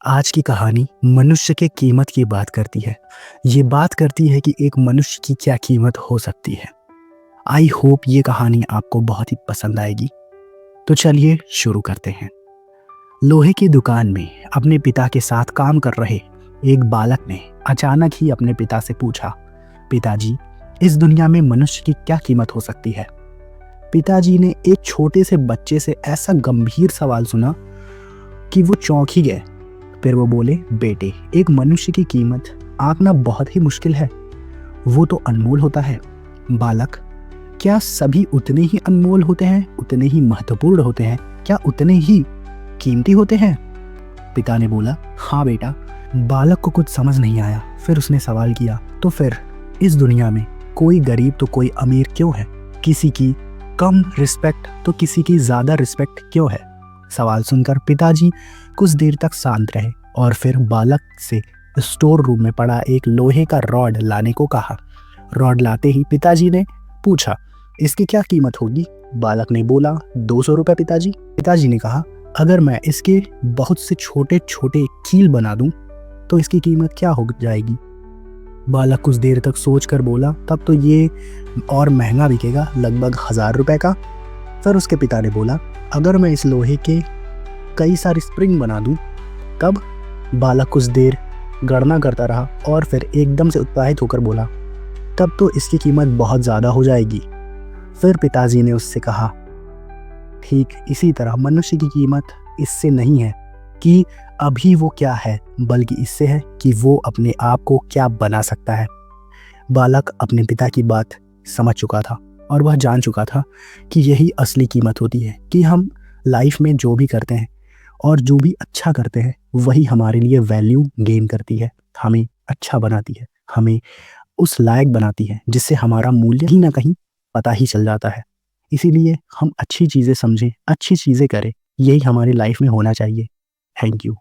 आज की कहानी मनुष्य के कीमत की बात करती है। ये बात करती है कि एक मनुष्य की क्या कीमत हो सकती है। आई होप ये कहानी आपको बहुत ही पसंद आएगी। तो चलिए शुरू करते हैं। लोहे की दुकान में अपने पिता के साथ काम कर रहे एक बालक ने अचानक ही अपने पिता से पूछा, पिताजी, इस दुनिया में मनुष्य की क्या कीमत हो सकती है? पिताजी ने एक छोटे से बच्चे से ऐसा गंभीर सवाल सुना कि वो चौंक ही गए। फिर वो बोले, बेटे, एक मनुष्य की कीमत आंकना बहुत ही मुश्किल है। वो तो अनमोल होता है। बालक, क्या सभी उतने ही अनमोल होते हैं, उतने ही महत्वपूर्ण होते हैं, क्या उतने ही कीमती होते हैं? पिता ने बोला, हाँ बेटा। बालक को कुछ समझ नहीं आया। फिर उसने सवाल किया, तो फिर इस दुनिया में कोई गरीब तो कोई अमीर क्यों है? किसी की कम रिस्पेक्ट तो किसी की ज्यादा रिस्पेक्ट क्यों है? सवाल सुनकर पिताजी कुछ देर तक शांत रहे और फिर बालक से स्टोर रूम में पड़ा एक लोहे का रॉड लाने को कहा। रॉड लाते ही पिताजी ने पूछा, इसकी क्या कीमत होगी? बालक ने बोला, 200 रुपये पिताजी। पिताजी ने कहा, अगर मैं इसके बहुत से छोटे छोटे कील बना दूं तो इसकी कीमत क्या हो जाएगी? बालक कुछ देर तक सोच कर बोला, तब तो ये और महंगा बिकेगा, लगभग 1000 रुपये का। फिर उसके पिता ने बोला, अगर मैं इस लोहे के कई सारी स्प्रिंग बना दूं तब? बालक कुछ देर गणना करता रहा और फिर एकदम से उत्साहित होकर बोला, तब तो इसकी कीमत बहुत ज़्यादा हो जाएगी। फिर पिताजी ने उससे कहा, ठीक इसी तरह मनुष्य की कीमत इससे नहीं है कि अभी वो क्या है, बल्कि इससे है कि वो अपने आप को क्या बना सकता है। बालक अपने पिता की बात समझ चुका था और वह जान चुका था कि यही असली कीमत होती है कि हम लाइफ में जो भी करते हैं और जो भी अच्छा करते हैं वही हमारे लिए वैल्यू गेन करती है, हमें अच्छा बनाती है, हमें उस लायक बनाती है जिससे हमारा मूल्य कहीं ना कहीं पता ही चल जाता है। इसीलिए हम अच्छी चीज़ें समझें, अच्छी चीज़ें करें, यही हमारी लाइफ में होना चाहिए। Thank you.